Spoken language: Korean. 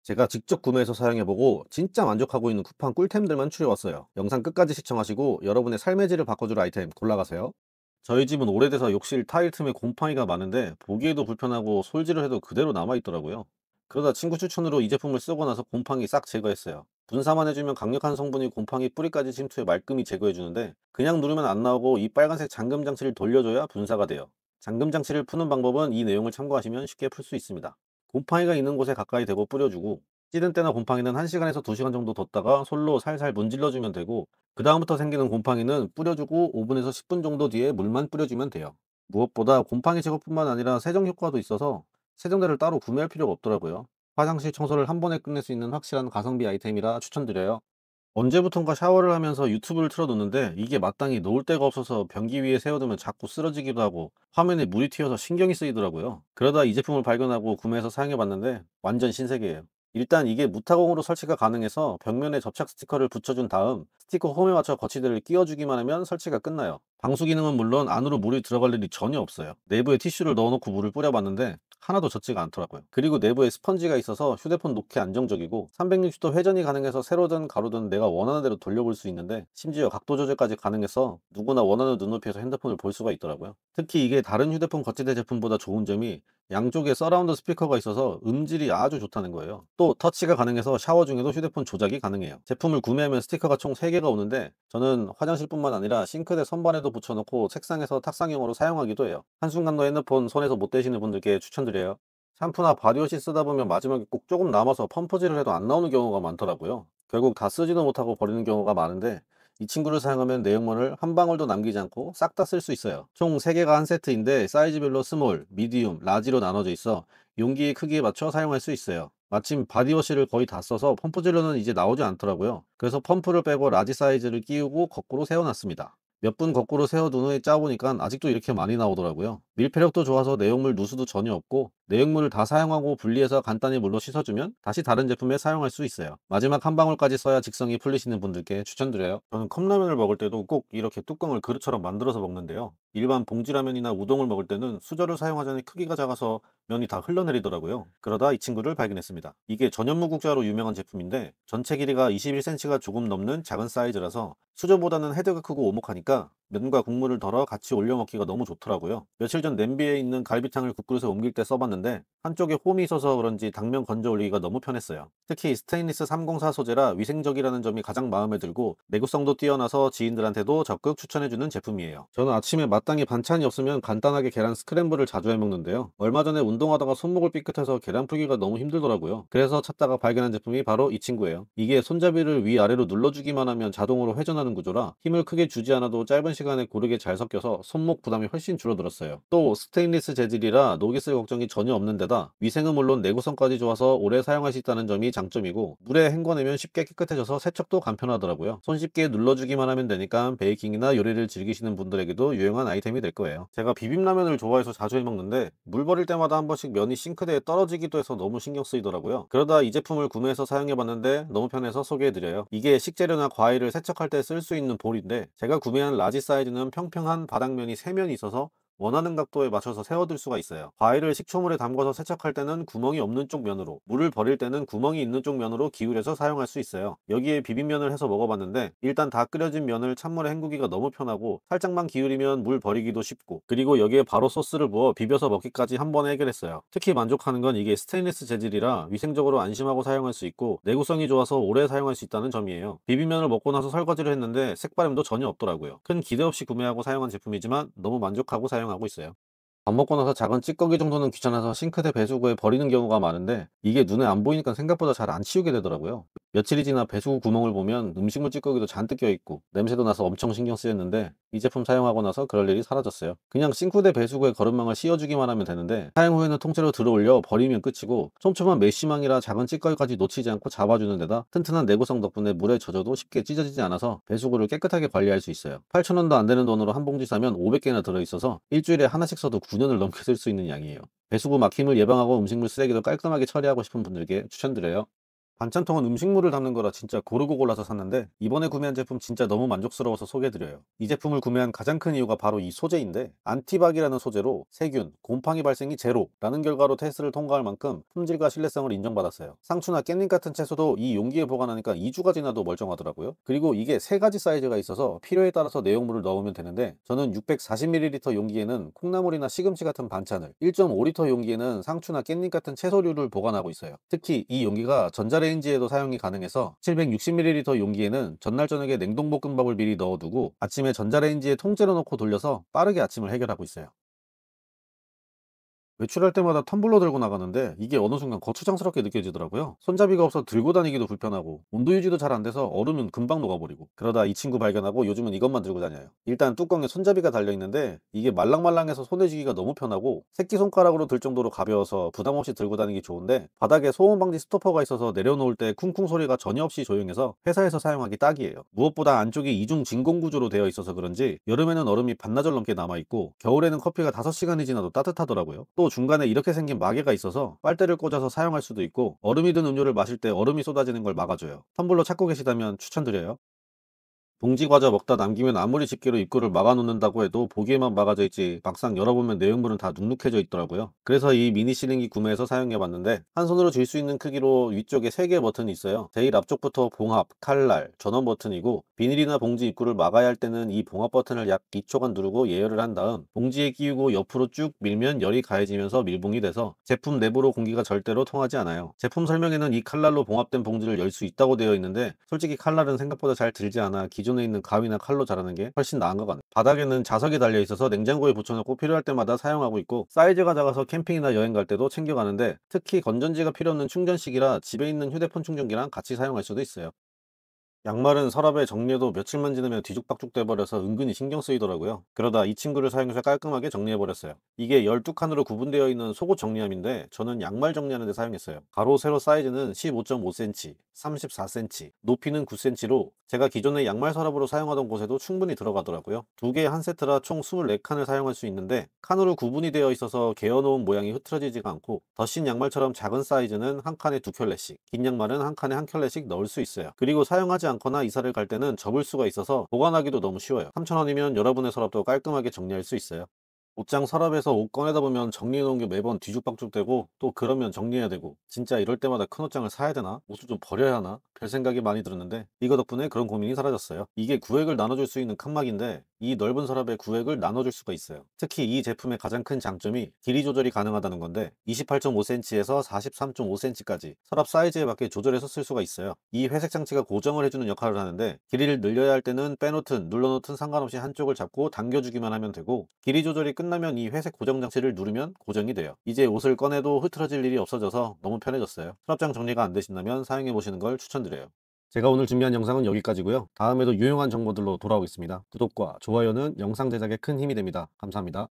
제가 직접 구매해서 사용해보고 진짜 만족하고 있는 쿠팡 꿀템들만 추려왔어요. 영상 끝까지 시청하시고 여러분의 삶의 질을 바꿔줄 아이템 골라가세요. 저희 집은 오래돼서 욕실 타일 틈에 곰팡이가 많은데 보기에도 불편하고 솔질을 해도 그대로 남아있더라고요. 그러다 친구 추천으로 이 제품을 쓰고 나서 곰팡이 싹 제거했어요. 분사만 해주면 강력한 성분이 곰팡이 뿌리까지 침투해 말끔히 제거해주는데 그냥 누르면 안 나오고 이 빨간색 잠금 장치를 돌려줘야 분사가 돼요. 잠금 장치를 푸는 방법은 이 내용을 참고하시면 쉽게 풀 수 있습니다. 곰팡이가 있는 곳에 가까이 대고 뿌려주고, 찌든 때나 곰팡이는 1시간에서 2시간 정도 뒀다가 솔로 살살 문질러주면 되고, 그 다음부터 생기는 곰팡이는 뿌려주고 5분에서 10분 정도 뒤에 물만 뿌려주면 돼요. 무엇보다 곰팡이 제거뿐만 아니라 세정 효과도 있어서 세정제를 따로 구매할 필요가 없더라고요. 화장실 청소를 한 번에 끝낼 수 있는 확실한 가성비 아이템이라 추천드려요. 언제부턴가 샤워를 하면서 유튜브를 틀어놓는데 이게 마땅히 놓을 데가 없어서 변기 위에 세워두면 자꾸 쓰러지기도 하고 화면에 물이 튀어서 신경이 쓰이더라고요. 그러다 이 제품을 발견하고 구매해서 사용해봤는데 완전 신세계예요. 일단 이게 무타공으로 설치가 가능해서 벽면에 접착 스티커를 붙여준 다음 스티커 홈에 맞춰 거치대를 끼워주기만 하면 설치가 끝나요. 방수 기능은 물론 안으로 물이 들어갈 일이 전혀 없어요. 내부에 티슈를 넣어놓고 물을 뿌려봤는데 하나도 젖지가 않더라고요. 그리고 내부에 스펀지가 있어서 휴대폰 놓기 안정적이고 360도 회전이 가능해서 세로든 가로든 내가 원하는 대로 돌려볼 수 있는데 심지어 각도 조절까지 가능해서 누구나 원하는 눈높이에서 핸드폰을 볼 수가 있더라고요. 특히 이게 다른 휴대폰 거치대 제품보다 좋은 점이 양쪽에 서라운드 스피커가 있어서 음질이 아주 좋다는 거예요. 또 터치가 가능해서 샤워 중에도 휴대폰 조작이 가능해요. 제품을 구매하면 스티커가 총 3개가 오는데 저는 화장실뿐만 아니라 싱크대 선반에도 붙여놓고 책상에서 탁상용으로 사용하기도 해요. 한순간도 핸드폰 손에서 못 대시는 분들께 추천드려요. 샴푸나 바디워시 쓰다 보면 마지막에 꼭 조금 남아서 펌프질을 해도 안 나오는 경우가 많더라고요. 결국 다 쓰지도 못하고 버리는 경우가 많은데 이 친구를 사용하면 내용물을 한 방울도 남기지 않고 싹 다 쓸 수 있어요. 총 3개가 한 세트인데 사이즈별로 스몰, 미디움, 라지로 나눠져 있어 용기의 크기에 맞춰 사용할 수 있어요. 마침 바디워시를 거의 다 써서 펌프질로는 이제 나오지 않더라고요. 그래서 펌프를 빼고 라지 사이즈를 끼우고 거꾸로 세워놨습니다. 몇 분 거꾸로 세워둔 후에 짜보니까 아직도 이렇게 많이 나오더라고요. 밀폐력도 좋아서 내용물 누수도 전혀 없고 내용물을 다 사용하고 분리해서 간단히 물로 씻어주면 다시 다른 제품에 사용할 수 있어요. 마지막 한 방울까지 써야 직성이 풀리시는 분들께 추천드려요. 저는 컵라면을 먹을 때도 꼭 이렇게 뚜껑을 그릇처럼 만들어서 먹는데요. 일반 봉지라면이나 우동을 먹을 때는 수저를 사용하자니 크기가 작아서 면이 다 흘러내리더라고요. 그러다 이 친구를 발견했습니다. 이게 전현무국자로 유명한 제품인데 전체 길이가 21cm가 조금 넘는 작은 사이즈라서 수저보다는 헤드가 크고 오목하니까 면과 국물을 덜어 같이 올려 먹기가 너무 좋더라고요. 며칠 전 냄비에 있는 갈비탕을 국그릇에 옮길 때 써봤는데 한쪽에 홈이 있어서 그런지 당면 건져 올리기가 너무 편했어요. 특히 스테인리스 304 소재라 위생적이라는 점이 가장 마음에 들고 내구성도 뛰어나서 지인들한테도 적극 추천해주는 제품이에요. 저는 아침에 마땅히 반찬이 없으면 간단하게 계란 스크램블을 자주 해먹는데요. 얼마 전에 운동하다가 손목을 삐끗해서 계란 풀기가 너무 힘들더라고요. 그래서 찾다가 발견한 제품이 바로 이 친구예요. 이게 손잡이를 위아래로 눌러주기만 하면 자동으로 회전하는 구조라 힘을 크게 주지 않아도 짧은 시간에 고르게 잘 섞여서 손목 부담이 훨씬 줄어들었어요. 또 스테인리스 재질이라 녹이 쓸 걱정이 전혀 없는 데다 위생은 물론 내구성까지 좋아서 오래 사용할 수 있다는 점이 장점이고 물에 헹궈내면 쉽게 깨끗해져서 세척도 간편하더라고요. 손쉽게 눌러주기만 하면 되니까 베이킹이나 요리를 즐기시는 분들에게도 유용한 아이템이 될 거예요. 제가 비빔라면을 좋아해서 자주 해먹는데 물 버릴 때마다 한 번씩 면이 싱크대에 떨어지기도 해서 너무 신경 쓰이더라고요. 그러다 이 제품을 구매해서 사용해봤는데 너무 편해서 소개해드려요. 이게 식재료나 과일을 세척할 때 쓸 수 있는 볼인데 제가 구매한 라지 사이즈는 평평한 바닥면이 3면이 있어서 원하는 각도에 맞춰서 세워둘 수가 있어요. 과일을 식초물에 담궈서 세척할 때는 구멍이 없는 쪽 면으로, 물을 버릴 때는 구멍이 있는 쪽 면으로 기울여서 사용할 수 있어요. 여기에 비빔면을 해서 먹어봤는데 일단 다 끓여진 면을 찬물에 헹구기가 너무 편하고 살짝만 기울이면 물 버리기도 쉽고 그리고 여기에 바로 소스를 부어 비벼서 먹기까지 한 번에 해결했어요. 특히 만족하는 건 이게 스테인리스 재질이라 위생적으로 안심하고 사용할 수 있고 내구성이 좋아서 오래 사용할 수 있다는 점이에요. 비빔면을 먹고 나서 설거지를 했는데 색바램도 전혀 없더라고요. 큰 기대 없이 구매하고 사용한 제품이지만 너무 만족하고 사용하고 있어요. 밥 먹고 나서 작은 찌꺼기 정도는 귀찮아서 싱크대 배수구에 버리는 경우가 많은데 이게 눈에 안 보이니까 생각보다 잘 안 치우게 되더라고요. 며칠이 지나 배수구 구멍을 보면 음식물 찌꺼기도 잔뜩 껴있고 냄새도 나서 엄청 신경 쓰였는데 이 제품 사용하고 나서 그럴 일이 사라졌어요. 그냥 싱크대 배수구에 거름망을 씌워주기만 하면 되는데 사용 후에는 통째로 들어올려 버리면 끝이고 촘촘한 메쉬망이라 작은 찌꺼기까지 놓치지 않고 잡아주는 데다 튼튼한 내구성 덕분에 물에 젖어도 쉽게 찢어지지 않아서 배수구를 깨끗하게 관리할 수 있어요. 8,000원도 안 되는 돈으로 한 봉지 사면 500개나 들어있어서 일주일에 하나씩 써도 9년을 넘게 쓸 수 있는 양이에요. 배수구 막힘을 예방하고 음식물 쓰레기도 깔끔하게 처리하고 싶은 분들께 추천드려요. 반찬통은 음식물을 담는 거라 진짜 고르고 골라서 샀는데 이번에 구매한 제품 진짜 너무 만족스러워서 소개해드려요. 이 제품을 구매한 가장 큰 이유가 바로 이 소재인데, 안티박이라는 소재로 세균, 곰팡이 발생이 제로라는 결과로 테스트를 통과할 만큼 품질과 신뢰성을 인정받았어요. 상추나 깻잎 같은 채소도 이 용기에 보관하니까 2주가 지나도 멀쩡하더라고요. 그리고 이게 3가지 사이즈가 있어서 필요에 따라서 내용물을 넣으면 되는데, 저는 640ml 용기에는 콩나물이나 시금치 같은 반찬을, 1.5리터 용기에는 상추나 깻잎 같은 채소류를 보관하고 있어요. 특히 이 용기가 전자레인지에도 사용이 가능해서 760ml 용기에는 전날 저녁에 냉동볶음밥을 미리 넣어두고 아침에 전자레인지에 통째로 넣고 돌려서 빠르게 아침을 해결하고 있어요. 외출할 때마다 텀블러 들고 나가는데 이게 어느 순간 거추장스럽게 느껴지더라고요. 손잡이가 없어 들고 다니기도 불편하고 온도 유지도 잘 안 돼서 얼으면 금방 녹아버리고, 그러다 이 친구 발견하고 요즘은 이것만 들고 다녀요. 일단 뚜껑에 손잡이가 달려있는데 이게 말랑말랑해서 손에 쥐기가 너무 편하고 새끼손가락으로 들 정도로 가벼워서 부담없이 들고 다니기 좋은데, 바닥에 소음방지 스토퍼가 있어서 내려놓을 때 쿵쿵 소리가 전혀 없이 조용해서 회사에서 사용하기 딱이에요. 무엇보다 안쪽이 이중 진공 구조로 되어 있어서 그런지 여름에는 얼음이 반나절 넘게 남아있고 겨울에는 커피가 5시간이 지나도 따뜻하더라고요. 또 중간에 이렇게 생긴 마개가 있어서 빨대를 꽂아서 사용할 수도 있고, 얼음이 든 음료를 마실 때 얼음이 쏟아지는 걸 막아줘요. 텀블러 찾고 계시다면 추천드려요. 봉지 과자 먹다 남기면 아무리 집게로 입구를 막아놓는다고 해도 보기에만 막아져 있지 막상 열어보면 내용물은 다 눅눅해져 있더라고요. 그래서 이 미니 시링기 구매해서 사용해봤는데, 한 손으로 쥘 수 있는 크기로 위쪽에 3개의 버튼이 있어요. 제일 앞쪽부터 봉합, 칼날, 전원 버튼이고, 비닐이나 봉지 입구를 막아야 할 때는 이 봉합 버튼을 약 2초간 누르고 예열을 한 다음 봉지에 끼우고 옆으로 쭉 밀면 열이 가해지면서 밀봉이 돼서 제품 내부로 공기가 절대로 통하지 않아요. 제품 설명에는 이 칼날로 봉합된 봉지를 열 수 있다고 되어 있는데, 솔직히 칼날은 생각보다 잘 들지 않아 기존에 있는 가위나 칼로 자르는 게 훨씬 나은 것 같네요. 바닥에는 자석이 달려 있어서 냉장고에 붙여놓고 필요할 때마다 사용하고 있고, 사이즈가 작아서 캠핑이나 여행 갈 때도 챙겨가는데, 특히 건전지가 필요 없는 충전식이라 집에 있는 휴대폰 충전기랑 같이 사용할 수도 있어요. 양말은 서랍에 정리해도 며칠만 지나면 뒤죽박죽 돼버려서 은근히 신경 쓰이더라고요. 그러다 이 친구를 사용해서 깔끔하게 정리해버렸어요. 이게 12칸으로 구분되어 있는 속옷 정리함인데 저는 양말 정리하는 데 사용했어요. 가로 세로 사이즈는 15.5cm, 34cm, 높이는 9cm로 제가 기존에 양말 서랍으로 사용하던 곳에도 충분히 들어가더라고요. 두 개 한 세트라 총 24칸을 사용할 수 있는데, 칸으로 구분이 되어 있어서 개어놓은 모양이 흐트러지지가 않고, 더 신 양말처럼 작은 사이즈는 한 칸에 2켤레씩, 긴 양말은 한 칸에 한 켤레씩 넣을 수 있어요. 그리고 사용하지 않거나 이사를 갈 때는 접을 수가 있어서 보관하기도 너무 쉬워요. 3,000원이면 여러분의 서랍도 깔끔하게 정리할 수 있어요. 옷장 서랍에서 옷 꺼내다 보면 정리해 놓은 게 매번 뒤죽박죽 되고, 또 그러면 정리해야 되고, 진짜 이럴 때마다 큰 옷장을 사야 되나? 옷을 좀 버려야 하나? 별 생각이 많이 들었는데 이거 덕분에 그런 고민이 사라졌어요. 이게 구획을 나눠줄 수 있는 칸막인데, 이 넓은 서랍에 구획을 나눠줄 수가 있어요. 특히 이 제품의 가장 큰 장점이 길이 조절이 가능하다는 건데, 28.5cm에서 43.5cm까지 서랍 사이즈에 맞게 조절해서 쓸 수가 있어요. 이 회색 장치가 고정을 해주는 역할을 하는데, 길이를 늘려야 할 때는 빼놓든 눌러놓든 상관없이 한쪽을 잡고 당겨주기만 하면 되고, 길이 조절이 끝나면 이 회색 고정 장치를 누르면 고정이 돼요. 이제 옷을 꺼내도 흐트러질 일이 없어져서 너무 편해졌어요. 서랍장 정리가 안 되신다면 사용해 보시는 걸 추천드려요. 제가 오늘 준비한 영상은 여기까지고요. 다음에도 유용한 정보들로 돌아오겠습니다. 구독과 좋아요는 영상 제작에 큰 힘이 됩니다. 감사합니다.